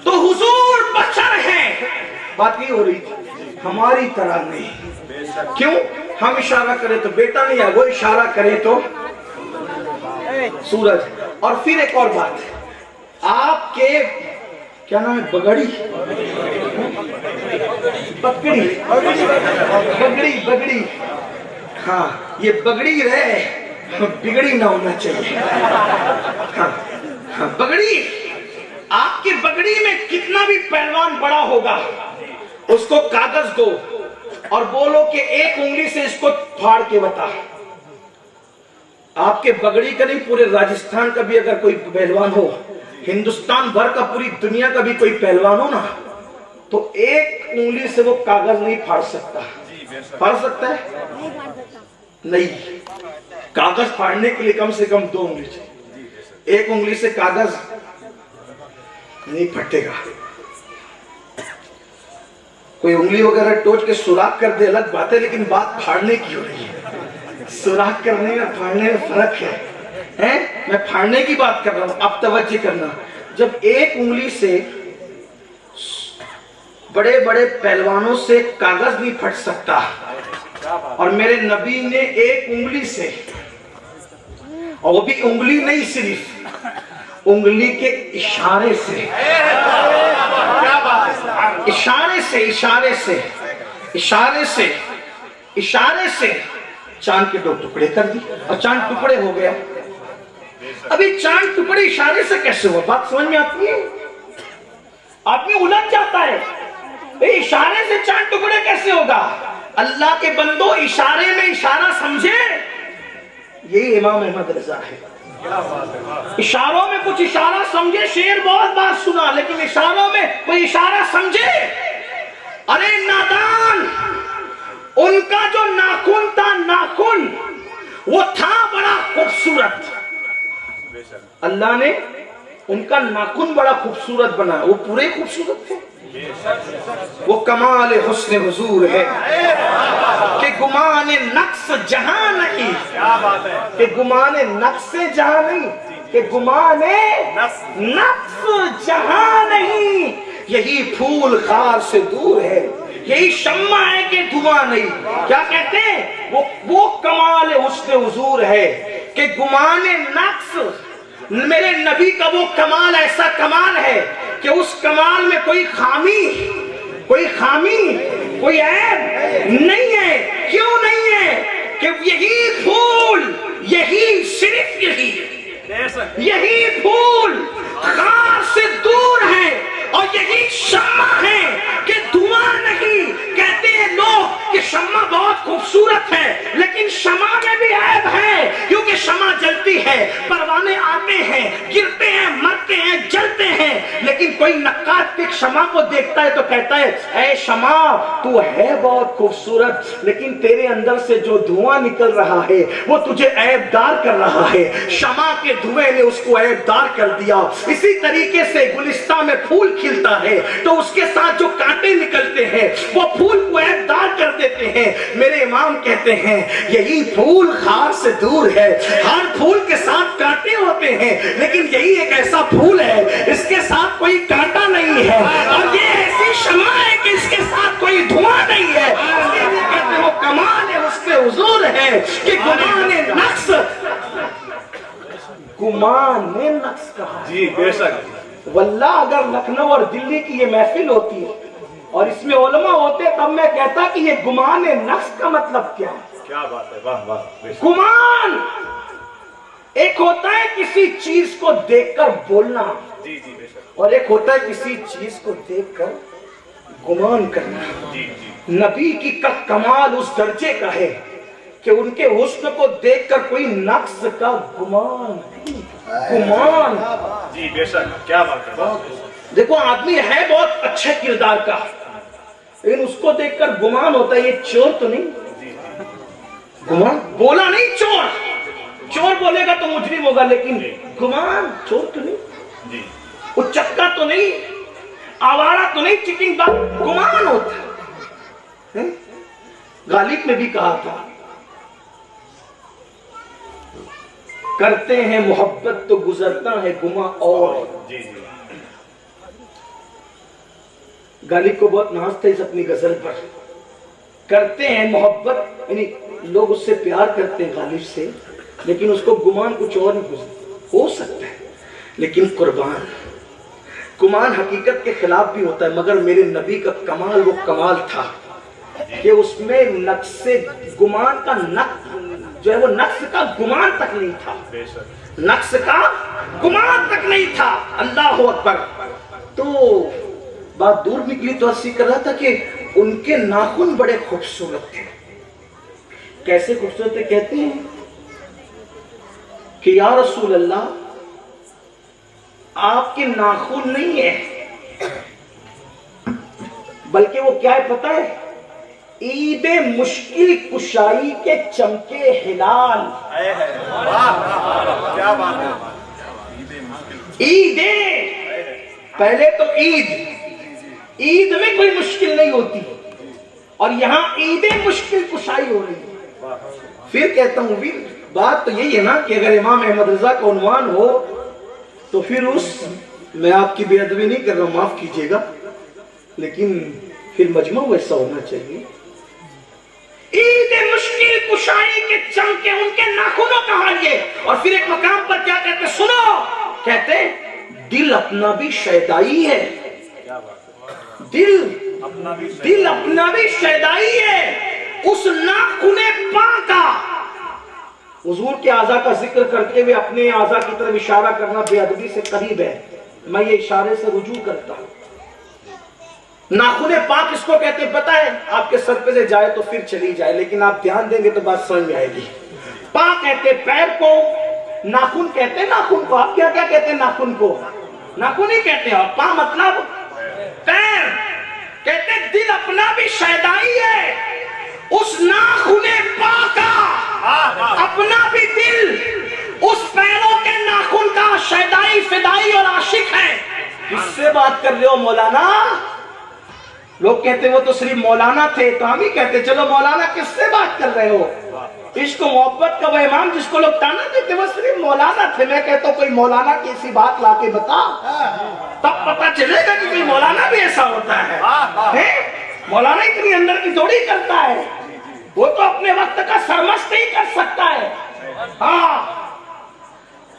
तो हुजूर बशर हैं, बात ये हो रही थी, हमारी तरह नहीं। क्यों? हम इशारा करें तो बेटा नहीं है, वो इशारा करे तो सूरज। और फिर एक और बात, आपके क्या नाम है, बगड़ी बकड़ी बगड़ी बगड़ी, हाँ ये बगड़ी रहे, बिगड़ी ना होना चाहिए। हाँ, हाँ बगड़ी, आपकी बगड़ी में कितना भी पहलवान बड़ा होगा, उसको कागज दो और बोलो कि एक उंगली से इसको फाड़ के बता। आपके बगड़ी का नहीं, पूरे राजस्थान का भी अगर कोई पहलवान हो, हिंदुस्तान भर का, पूरी दुनिया का भी कोई पहलवान हो ना, तो एक उंगली से वो कागज नहीं फाड़ सकता। फाड़ सकता है? नहीं। कागज फाड़ने के लिए कम से कम 2 उंगली चाहिए, एक उंगली से कागज नहीं फटेगा। कोई उंगली वगैरह टोच के सुराख कर दे अलग बात है, लेकिन बात फाड़ने की हो रही है। सुराख करने में फाड़ने में फर्क है, हैं? मैं फाड़ने की बात कर रहा हूं, अब तवज्जो करना। जब एक उंगली से बड़े बड़े पहलवानों से कागज नहीं फट सकता, और मेरे नबी ने एक उंगली से, और वो भी उंगली नहीं, सिर्फ उंगली के इशारे से, इशारे से इशारे से इशारे से इशारे से चांद के 2 टुकड़े कर दी, और चांद टुकड़े हो गया। अभी चांद टुकड़े इशारे से कैसे हुआ, बात समझ में आती है? आदमी उलझ जाता है, इशारे से चांद टुकड़े कैसे होगा? अल्लाह के बंदो, इशारे में इशारा समझे, ये इमाम अहमद रजा है। इशारों में कुछ इशारा समझे, शेर बहुत बात सुना, लेकिन इशारों में कोई इशारा समझे। अरे नादान, उनका जो नाखून था, नाखून वो था बड़ा खूबसूरत, अल्लाह ने उनका नाखून बड़ा खूबसूरत बनाया, वो पूरे खूबसूरत थे। वो कमाल हुस्न हुजूर है कि गुमान नक्स जहां नहीं, कि गुमान नक्स जहां नहीं, कि गुमान नक्स जहां नहीं। यही फूल खार से दूर है, यही शम्मा है कि धुआं नहीं। क्या कहते हैं? वो कमाल हुस्न हुजूर है कि गुमान नक्स, मेरे नबी का वो कमाल, ऐसा कमाल है कि उस कमाल में कोई खामी, कोई ऐब नहीं है। क्यों नहीं है? कि यही फूल, यही सिर्फ यही फूल खार से दूर है, और यही शम्मा है कि धुआं नहीं। कहते हैं लोग कि शम्मा बहुत खूबसूरत है, लेकिन शम्मा में भी ऐब है, क्योंकि शम्मा जलती है, परवाने आते हैं, गिरते हैं, मरते हैं, जलते हैं, लेकिन कोई नक्काश एक शम्मा को देखता है तो कहता है, ऐ शम्मा तू है बहुत खूबसूरत, लेकिन तेरे अंदर से जो धुआं निकल रहा है वो तुझे ऐबदार कर रहा है। शम्मा के धुएं ने उसको ऐबदार कर दिया। इसी तरीके से गुलिस्तान में फूल खिलता है तो उसके साथ जो कांटे निकलते हैं वो फूल को ऐबदार कर देते हैं। मेरे इमाम कहते हैं यही फूल खार से दूर है। हर फूल के साथ कांटे होते हैं, लेकिन यही एक ऐसा फूल है इसके साथ कोई कांटा नहीं है, और ये ऐसी शम्मा है कि इसके साथ कोई धुआं नहीं है। इसलिए कहते हैं वो कमाल है, उसके हुजूर है कि गुमाने नक्स, गुमाने नक्स कहा। जी बेशक। वल्लाह अगर लखनऊ और दिल्ली की ये महफिल होती और इसमें उलमा होते, तब मैं कहता कि ये गुमान नफ्स का मतलब क्या है। क्या बात है, वाह वाह। गुमान एक होता है किसी चीज को देखकर बोलना, जी जी बेशक, और एक होता है किसी चीज को देखकर गुमान करना। जी जी। नबी की का कमाल उस दर्जे का है कि उनके हुस्न को देखकर कोई नक्स का गुमान जी बेशक, क्या बात है। देखो आदमी है बहुत अच्छे किरदार का, लेकिन उसको देखकर गुमान होता है ये चोर तो नहीं। गुमान बोला नहीं, चोर, चोर बोलेगा तो मुजरिम होगा, लेकिन गुमान चोर तो नहीं, जी उच्चक्का तो नहीं, आवारा तो नहीं, चिटिंग बात, गुमान होता है। गालिब ने भी कहा था, करते हैं मोहब्बत तो गुजरता है गुमा और। जी जी गालिब को बहुत नाज था इस अपनी गजल पर। करते हैं मोहब्बत यानी लोग उससे प्यार करते हैं गालिब से, लेकिन उसको गुमान कुछ और नहीं हो सकता है। लेकिन कुर्बान गुमान हकीकत के खिलाफ भी होता है, मगर मेरे नबी का कमाल वो कमाल था कि उसमें नक्शे गुमान का नक्श जो है वो नक्श का गुमान तक नहीं था, बेशक नक्श का गुमान तक नहीं था। अल्लाह अकबर। तो बात दूर निकली तो अस्सी कर रहा था कि उनके नाखून बड़े खूबसूरत थे। कैसे खूबसूरत थे? कहते हैं कि या रसूल अल्लाह आपके नाखून नहीं है, बल्कि वो क्या है पता है? ईद मुश्किल कुशाई के चमके हिलाल। क्या बात है। ईद पहले तो ईद में कोई मुश्किल नहीं होती, और यहां ईद मुश्किल कुशाई हो रही है। फिर कहता हूं भी बात तो यही है ना कि अगर इमाम अहमद रजा का उन्वान हो तो फिर मैं आपकी बेअदबी नहीं कर रहा हूं, माफ कीजिएगा, लेकिन फिर मजमा वैसा होना चाहिए। ईद मुश्किल कुशाई के चमके उनके नाखूनों का हाल ये। और फिर एक मकाम पर क्या कहते सुनो, कहते दिल अपना भी शैदाई है, दिल अपना भी शैदाई है, उस नाखूने पाक का। हुजूर के आज़ा का जिक्र करते हुए अपने आज़ा की तरफ इशारा करना बेअदबी से करीब है। मैं ये इशारे से रुजू करता हूं। नाखूने पाक इसको कहते हैं पता है? आपके सर पे से जाए तो फिर चली जाए, लेकिन आप ध्यान देंगे तो बात समझ में आएगी। पाक कहते पैर को, नाखून कहते नाखून को। आप क्या क्या कहते हैं नाखून को? नाखून ही कहते हैं। पा मतलब पैर। कहते दिल अपना भी शैदाई है, उस नाखूने पाक का अपना भी दिल उस पैरों के नाखून का शैदाई फिदाई और आशिक है। किससे बात कर रहे हो मौलाना? लोग कहते वो तो सिर्फ मौलाना थे, तो हम ही कहते चलो मौलाना किससे बात कर रहे हो? इश्क मोहब्बत का वो इमाम जिसको लोग ताना देते वो सिर्फ मौलाना थे। मैं कहता हूँ कोई मौलाना की ऐसी बात लाके बता, तब पता चलेगा कि कोई मौलाना भी ऐसा होता है। मौलाना इतनी अंदर की थोड़ी करता है, वो तो अपने वक्त का सरमस्त ही कर सकता है। हाँ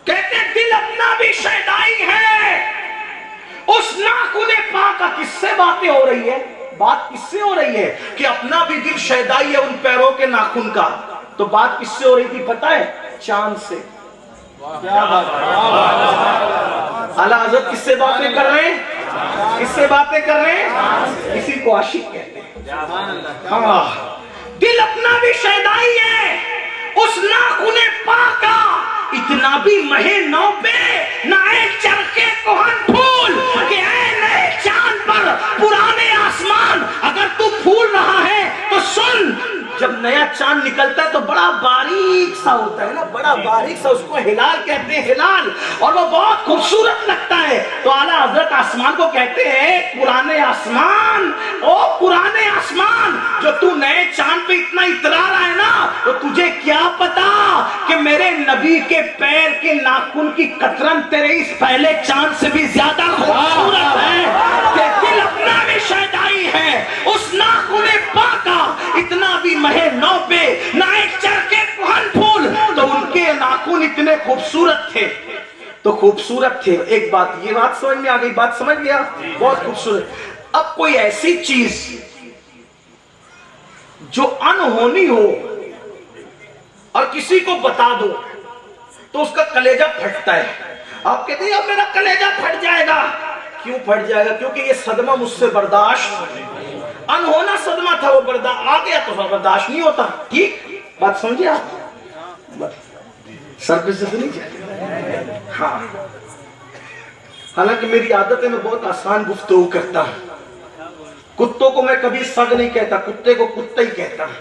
कहते दिल अपना भी शैदाई है, उस नाखूने पाक का। किससे बातें हो रही है? बात किससे हो रही है कि अपना भी दिल शैदाई है उन पैरों के नाखून का? तो बात किससे हो रही थी पता है? चांद से। क्या बात है? आला हज़रत किससे बातें कर रहे हैं? किससे बातें कर रहे हैं? इसी को आशिक कहते हैं। हाँ दिल अपना भी शैदाई है, उस नाखूने पाक का। इतना भी महे नौ पे नए चरखे कोहन फूल कि ऐ नए चांद पर पुराने आसमान। अगर तू फूल रहा है तो सुन, जब नया चांद निकलता है तो बड़ा बारीक सा होता है ना, बड़ा बारीक सा, उसको हिलाल कहते हैं, हिलाल, और वो बहुत खूबसूरत लगता है। तो आला हजरत आसमान को कहते हैं पुराने आसमान, ओ पुराने आसमान, जो तू नए चांद पे इतना इतरा रहा है ना, तो तुझे क्या पता कि मेरे नबी के पैर के नाखून की कतरन तेरे इस पहले चांद से भी ज्यादा खूबसूरत है। दिल अपना भी शैदाई है, उस नाखूने पाक का। इतना भी महे नौ पे नए चरखे कोहन फूल, तो उनके नाखून इतने खूबसूरत थे, तो खूबसूरत थे। एक बात, ये बात समझ में आ गई? बात समझ गया? बहुत खूबसूरत। अब कोई ऐसी चीज जो अनहोनी हो और किसी को बता दो तो उसका कलेजा फटता है। आप कहते हैं अब मेरा कलेजा फट जाएगा। क्यों फट जाएगा? क्योंकि ये सदमा मुझसे बर्दाश्त, अनहोना सदमा था, वो बर्दाश्त आ गया तो बर्दाश्त नहीं होता। ठीक बात समझिए आप? सर पे से नहीं जाए। हाँ, हालांकि मेरी आदत है मैं बहुत आसान गुफ्तगू करता हूँ। कुत्तों को मैं कभी सग नहीं कहता, कुत्ते को कुत्ता ही कहता हूँ।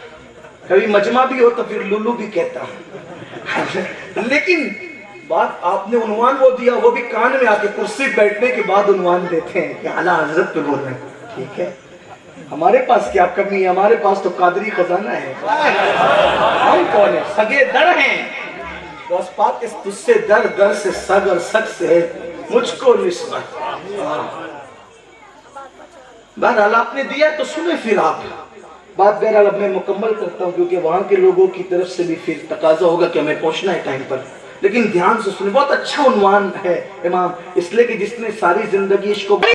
कभी मजमा भी हो तो फिर लुल्लू भी कहता हूँ। लेकिन बात आपने उन्वान वो दिया, वो भी कान में आके कुर्सी बैठने के बाद उन्वान देते हैं कि आला हजरत पे बोल रहे हैं। ठीक है, हमारे पास क्या कमी है? हमारे पास तो कादरी खजाना है। हम कौन है? सगे दर हैं। बस पाक इस तुझसे दर दर से सग और सग से है मुझको निस्बत। बहरहाल आपने दिया तो सुने फिर आप बात। बहरहाल अब मैं मुकम्मल करता हूँ क्योंकि वहां के लोगों की तरफ से भी फिर तकाजा होगा कि हमें पहुंचना है टाइम पर। लेकिन ध्यान से सुने, बहुत अच्छा उन्वान है इमाम, इसलिए कि जिसने सारी जिंदगी इसको